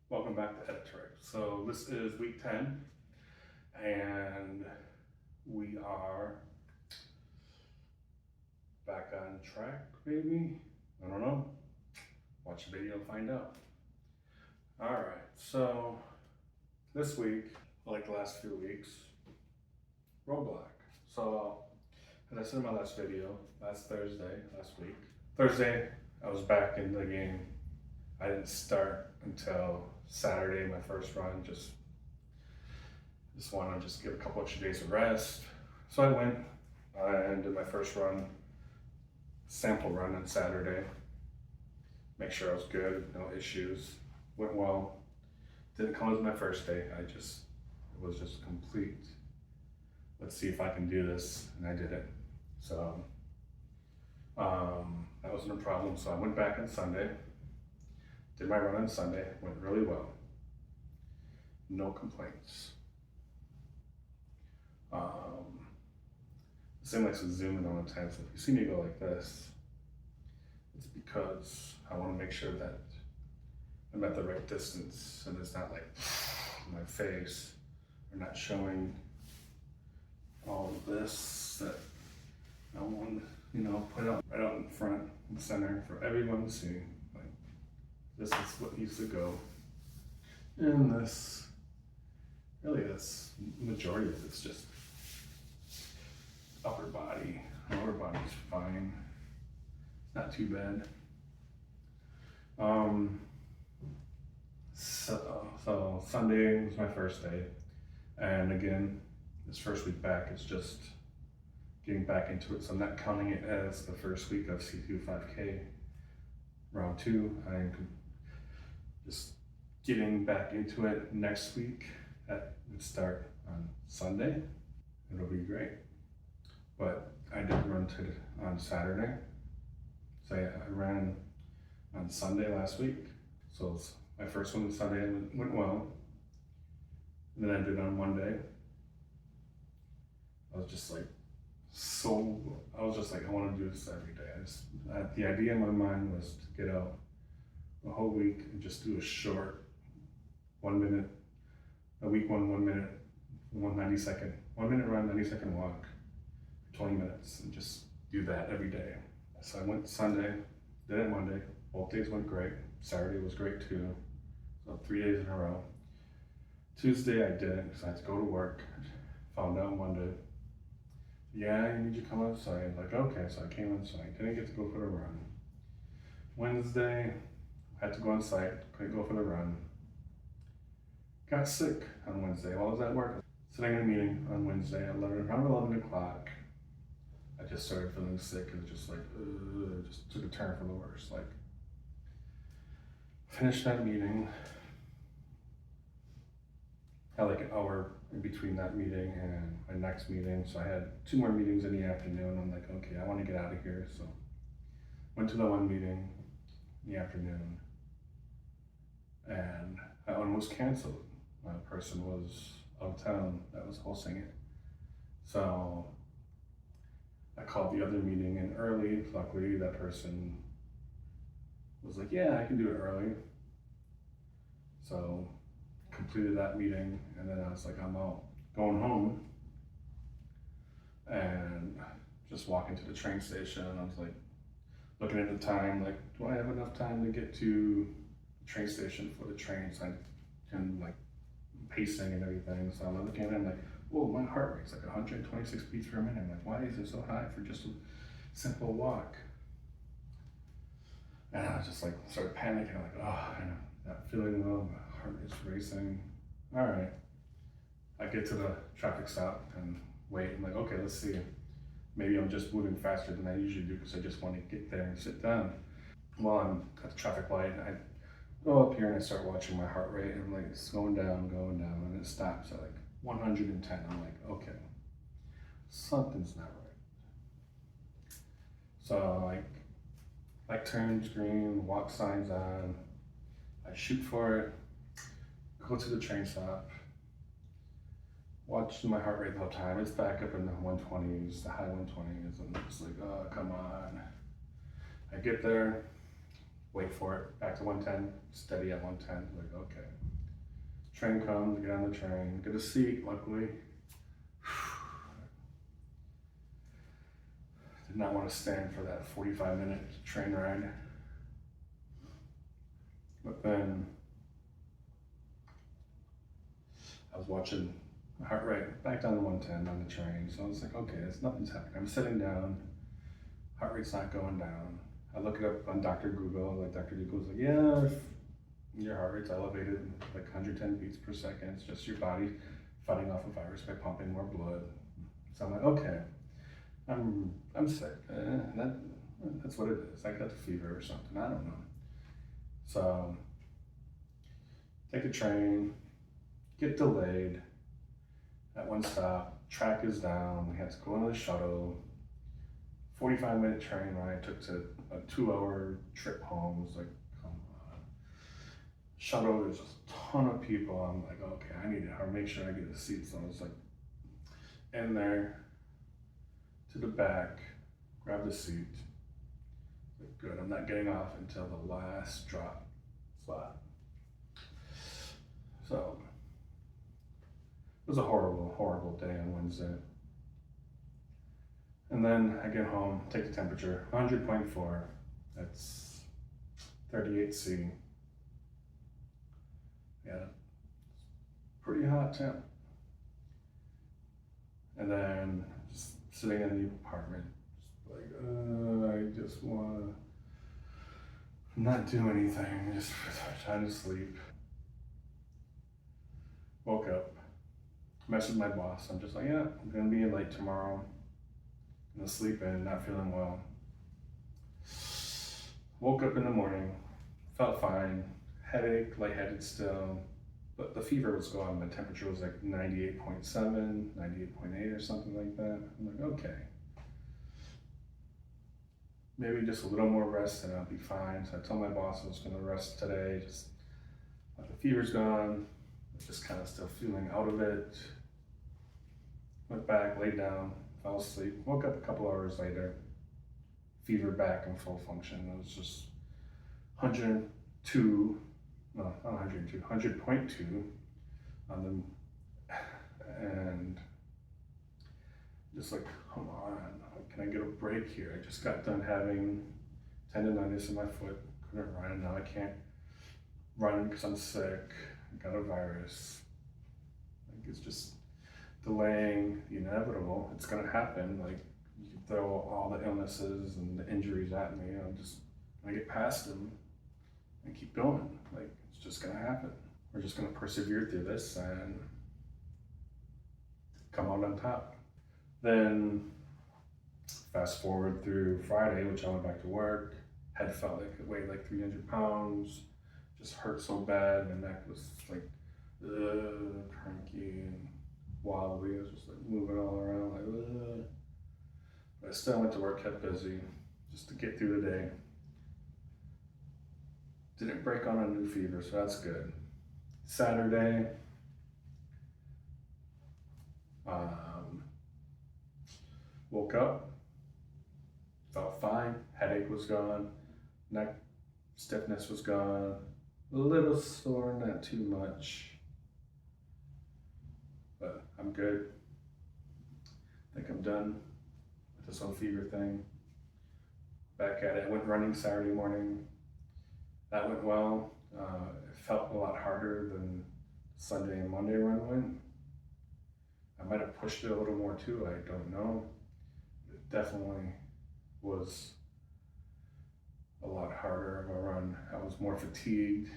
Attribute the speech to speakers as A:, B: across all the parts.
A: Welcome back to Editorial. So this is week 10 and we are back on track, maybe? I don't know. Watch the video and find out. All right, so this week, like the last few weeks, roadblock. So as I said in my last video, last week, Thursday, I was back in the game. I didn't start until Saturday, my first run. Just want to give a couple extra days of rest. So I went and did my first run, sample run on Saturday. Make sure I was good, no issues. Went well. Didn't come as my first day. It was just complete. Let's see if I can do this, and I did it. So that wasn't a problem. So I went back on Sunday. Did my run on Sunday, went really well. No complaints. Same like to zoom in on the time. So if you see me go like this, it's because I want to make sure that I'm at the right distance and it's not like my face, or not showing all of this that I want to, put out right out in front and center for everyone to see. This is what needs to go. And this majority of it's just upper body. Lower body's fine. Not too bad. So Sunday was my first day. And again, this first week back is just getting back into it. So I'm not counting it as the first week of C2 5K. Round 2, I'm just getting back into it next week. That would start on Sunday. It'll be great. But I did run on Saturday. So I ran on Sunday last week. So my first one on Sunday went well. And then I did on Monday. I was just like, I want to do this every day. The idea in my mind was to get out the whole week and just do a short 1 minute, a week 1 minute, 1 minute run, 90-second walk, 20 minutes, and just do that every day. So I went Sunday, did it Monday, both days went great. Saturday was great too, so 3 days in a row. Tuesday I didn't because I had to go to work. Found out Monday, yeah, you need to come outside. Like, okay, so I came inside, didn't get to go for the run. Wednesday, had to go inside, couldn't go for the run. Got sick on Wednesday while I was at work. Sitting in a meeting on Wednesday at around 11 o'clock. I just started feeling sick and just like, just took a turn for the worse. Like, finished that meeting. Had like an hour in between that meeting and my next meeting. So I had 2 more meetings in the afternoon. I'm like, okay, I want to get out of here. So went to the one meeting in the afternoon and that one was canceled. My person was out of town that was hosting it. So I called the other meeting in early. Luckily, that person was like, yeah, I can do it early. So completed that meeting, and then I was like, I'm out, going home, and just walking to the train station. I was like, looking at the time, like, do I have enough time to get to the train station for the train? So I can like pacing and everything. So I'm looking at it, I'm like, whoa, my heart rate's like 126 beats per minute. I'm like, why is it so high for just a simple walk? And I was just like, started panicking. I'm like, oh, I know that feeling though, my heart is racing. All right. I get to the traffic stop and wait. I'm like, okay, let's see. Maybe I'm just moving faster than I usually do because I just want to get there and sit down. While I'm at the traffic light, I go up here and I start watching my heart rate. And I'm like, it's going down, and it stops at like 110. I'm like, okay, something's not right. So like turns green, walk signs on, I shoot for it, go to the train stop, watch my heart rate the whole time. It's back up in the 120s, the high 120s. I'm just like, oh, come on. I get there, wait for it, back to 110, steady at 110, like, okay. Train comes, get on the train, get a seat, luckily. Did not want to stand for that 45-minute train ride. But then I was watching my heart rate back down to 110 on the train. So I was like, okay, nothing's happening. I'm sitting down, heart rate's not going down. I look it up on Dr. Google, like Dr. Google's like, yeah, if your heart rate's elevated, like 110 beats per second, it's just your body fighting off a virus by pumping more blood. So I'm like, okay, I'm sick. That's what it is. I got the fever or something, I don't know. So take the train, get delayed at one stop, track is down, we had to go on the shuttle. 45-minute train ride took to a 2-hour trip home. It was like, come on. Shuttle, there's just a ton of people. I'm like, okay, I need to make sure I get a seat. So I was like, in there, to the back, grab the seat. Like, good, I'm not getting off until the last drop spot. So, it was a horrible, horrible day on Wednesday. And then I get home, take the temperature, 100.4, that's 38°C. Yeah, pretty hot temp. And then just sitting in the apartment, just like, I just wanna not do anything, just trying to sleep. Woke up, messaged my boss, I'm just like, yeah, I'm gonna be late tomorrow. I'm gonna sleep in, not feeling well. Woke up in the morning, felt fine, headache, lightheaded still, but the fever was gone. My temperature was like 98.7, 98.8 or something like that. I'm like, okay. Maybe just a little more rest and I'll be fine. So I told my boss I was gonna rest today, just like the fever's gone, just kind of still feeling out of it. Went back, laid down, fell asleep, woke up a couple hours later, fever back in full function. It was just 102, no, not 102, 100.2 on them. And just like, come on, can I get a break here? I just got done having tendonitis in my foot, couldn't run, and now I can't run because I'm sick, I got a virus. Like, it's just delaying the inevitable. It's gonna happen. Like, you can throw all the illnesses and the injuries at me, I'm just gonna get past them and keep going. Like, it's just gonna happen. We're just gonna persevere through this and come out on top. Then fast forward through Friday, which I went back to work. Head felt like it weighed like 300 pounds. Just hurt so bad. My neck was like cranky and wobbly. I was just like moving all around like ugh. But I still went to work, kept busy just to get through the day. Didn't break on a new fever, so that's good. Saturday, woke up, felt fine, headache was gone, neck stiffness was gone, a little sore, not too much, but I'm good. I think I'm done with this whole fever thing. Back at it. I went running Saturday morning. That went well. It felt a lot harder than Sunday and Monday run went. I might have pushed it a little more too, I don't know. It definitely was a lot harder of a run. I was more fatigued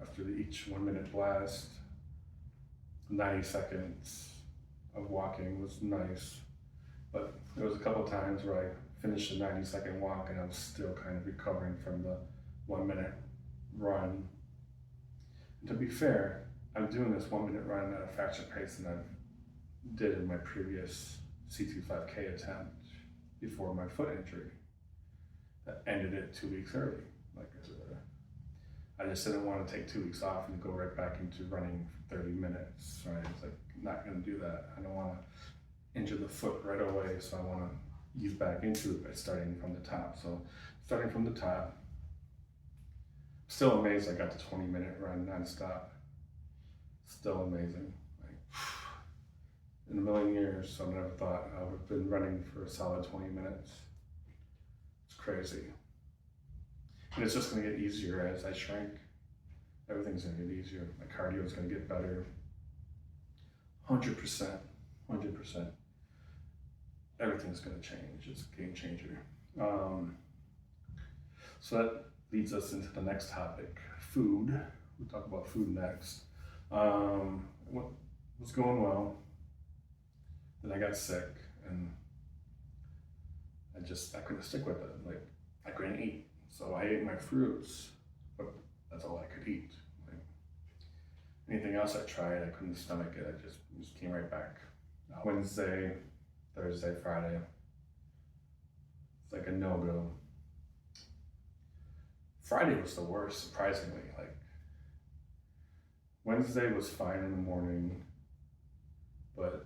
A: after each 1 minute blast. 90 seconds of walking was nice, but there was a couple times where I finished a 90-second walk and I was still kind of recovering from the 1 minute run. And to be fair, I'm doing this 1 minute run at a faster pace than I did in my previous C25K attempt before my foot injury that ended it 2 weeks early. Like, I just didn't want to take 2 weeks off and go right back into running for 30 minutes, right? It's like, not gonna do that. I don't want to injure the foot right away, so I want to ease back into it by starting from the top. So starting from the top, Still amazed I got the 20-minute run nonstop. Still amazing. Like, in a million years, I never thought I would have been running for a solid 20 minutes. It's crazy. And it's just gonna get easier as I shrink. Everything's gonna get easier. My cardio is gonna get better. 100%, 100%. Everything's gonna change. It's a game changer. So that leads us into the next topic, food. We'll talk about food next. What was going well. Then I got sick, and I couldn't stick with it. Like, I couldn't eat. So I ate my fruits, but that's all I could eat. Like, anything else I tried, I couldn't stomach it. I just came right back. Wednesday, Thursday, Friday, it's like a no-go. Friday was the worst, surprisingly. Like, Wednesday was fine in the morning, but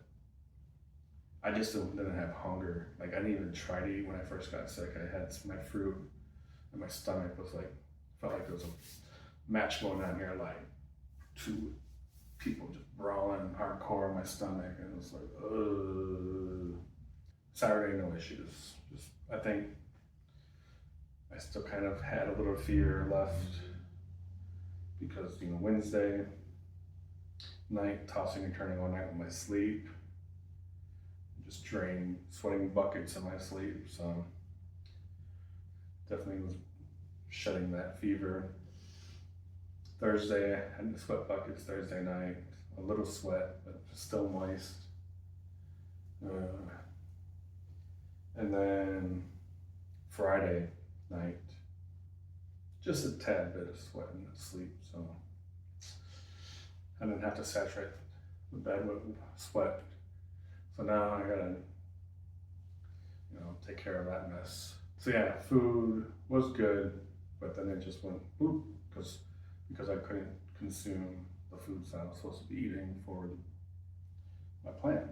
A: I just didn't have hunger. Like, I didn't even try to eat when I first got sick. I had my fruit, and my stomach was like, felt like there was a match going on here, like 2 people just brawling hardcore in my stomach, and it was like, ugh. Saturday, no issues. Just, I think I still kind of had a little fear left because, Wednesday night, tossing and turning all night with my sleep, just sweating buckets in my sleep. So definitely was shedding that fever. Thursday, I had the sweat buckets Thursday night, a little sweat, but still moist. And then Friday night, just a tad bit of sweat in the sleep, so I didn't have to saturate the bed with sweat. So now I gotta, take care of that mess. So yeah, food was good, but then it just went boop, because I couldn't consume the foods that I was supposed to be eating for my plan.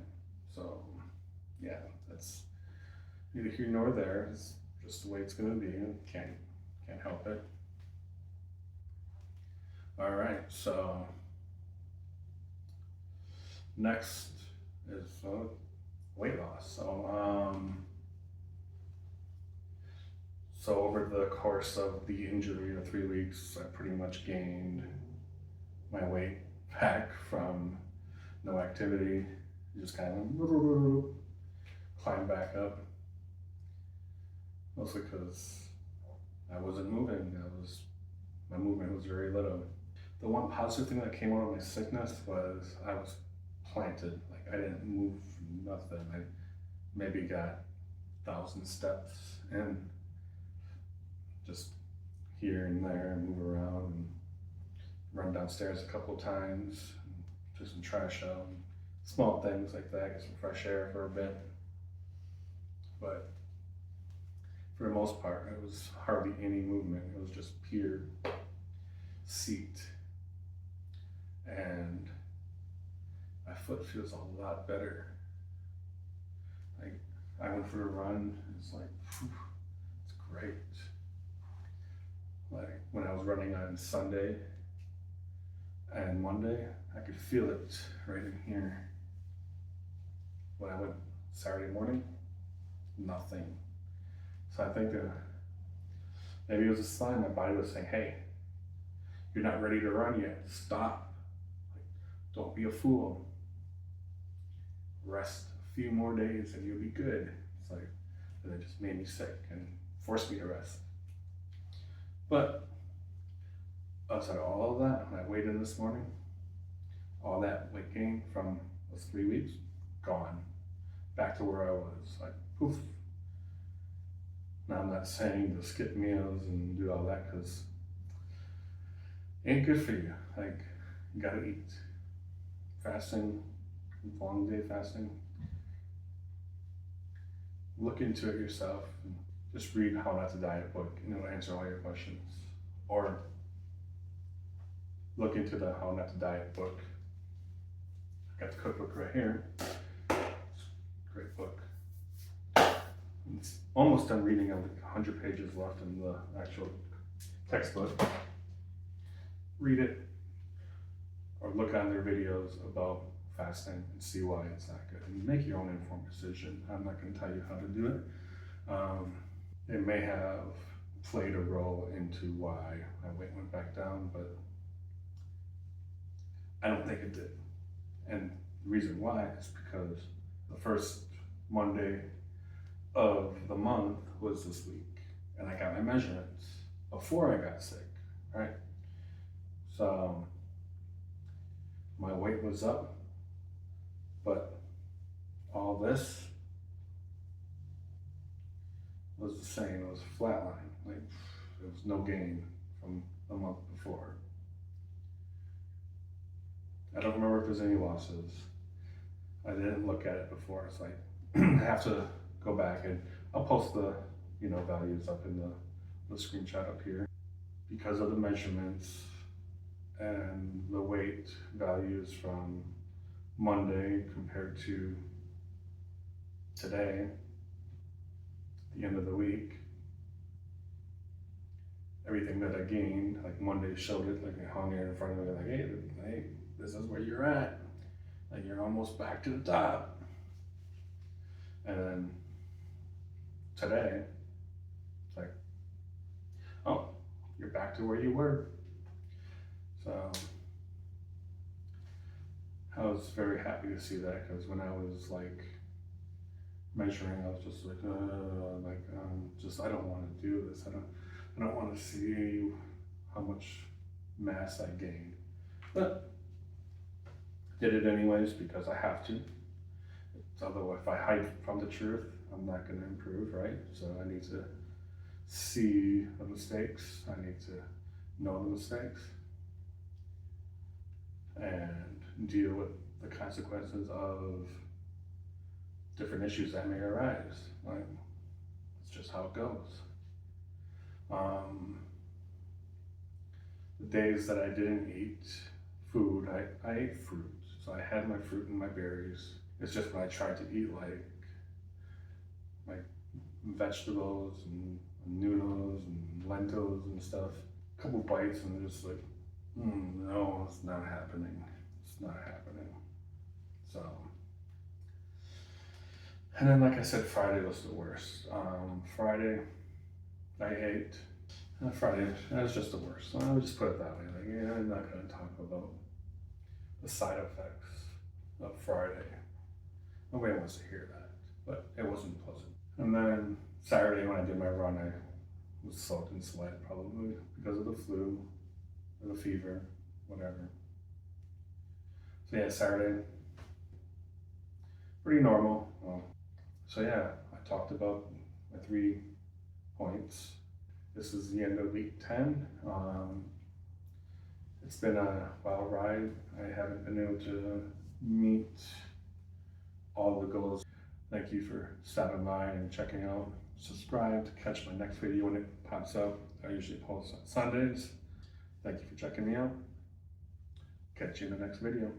A: So yeah, that's neither here nor there. It's just the way it's gonna be, and can't help it. All right, so next is weight loss. So over the course of the injury of 3 weeks, I pretty much gained my weight back from no activity. Just kind of climb back up. Mostly because I wasn't moving. My movement was very little. The one positive thing that came out of my sickness was I was planted. Like, I didn't move nothing. I maybe got 1,000 steps and just here and there, and move around and run downstairs a couple of times, took some trash out, small things like that, get some fresh air for a bit. But for the most part, it was hardly any movement. It was just pure seat. And my foot feels a lot better. Like, I went for a run, it's like, whew, it's great. Like, when I was running on Sunday and Monday, I could feel it right in here. When I went Saturday morning, nothing. So I think maybe it was a sign my body was saying, hey, you're not ready to run yet, stop. Like, don't be a fool. Rest a few more days and you'll be good. It's like, and it just made me sick and forced me to rest. But outside of all of that, when I weighed in this morning, all that weight gain from those 3 weeks, gone. Back to where I was, like, poof. Now, I'm not saying to skip meals and do all that, because it ain't good for you. Like, you gotta eat. Fasting, long day fasting. Look into it yourself. And just read How Not to Diet book, and it'll answer all your questions. Or look into the How Not to Diet book. I got the cookbook right here. Great book. It's almost done reading. I have like 100 pages left in the actual textbook. read it or look on their videos about fasting and see why it's not good. And make your own informed decision. I'm not going to tell you how to do it. It may have played a role into why my weight went back down, but I don't think it did. And the reason why is because the first Monday of the month was this week, and I got my measurements before I got sick, right? So my weight was up, but all this was the same. It was flatline. Like, there was no gain from the month before. I don't remember if there's any losses. I didn't look at it before. It's like I have to go back, and I'll post the values up in the screenshot up here. Because of the measurements and the weight values from Monday compared to today, the end of the week, everything that I gained, like Monday showed it, like it hung here in front of me, like, hey, this is where you're at. Like, you're almost back to the top. And then today, it's like, oh, you're back to where you were. So I was very happy to see that, because when I was like measuring, I was just like, I don't want to do this. I don't want to see how much mass I gained. But I did it anyways because I have to. Although if I hide from the truth, I'm not going to improve, right? So I need to see the mistakes. I need to know the mistakes and deal with the consequences of different issues that may arise. Like, it's just how it goes. The days that I didn't eat food, I ate fruit. So I had my fruit and my berries. It's just when I tried to eat like vegetables and noodles and lentils and stuff, a couple bites and just like, no, it's not happening. It's not happening. So, and then like I said, Friday was the worst. Friday, I ate. Friday, that was just the worst. So I would just put it that way. Like, yeah, I'm not going to talk about the side effects of Friday. Nobody wants to hear that, but it wasn't pleasant. And then Saturday, when I did my run, I was soaked in sweat, probably because of the flu or the fever, whatever. So yeah, Saturday, pretty normal. So yeah, I talked about my 3 points. This is the end of week 10. It's been a wild ride. I haven't been able to meet all the goals. Thank you for stopping by and checking out. Subscribe to catch my next video when it pops up. I usually post on Sundays. Thank you for checking me out. Catch you in the next video.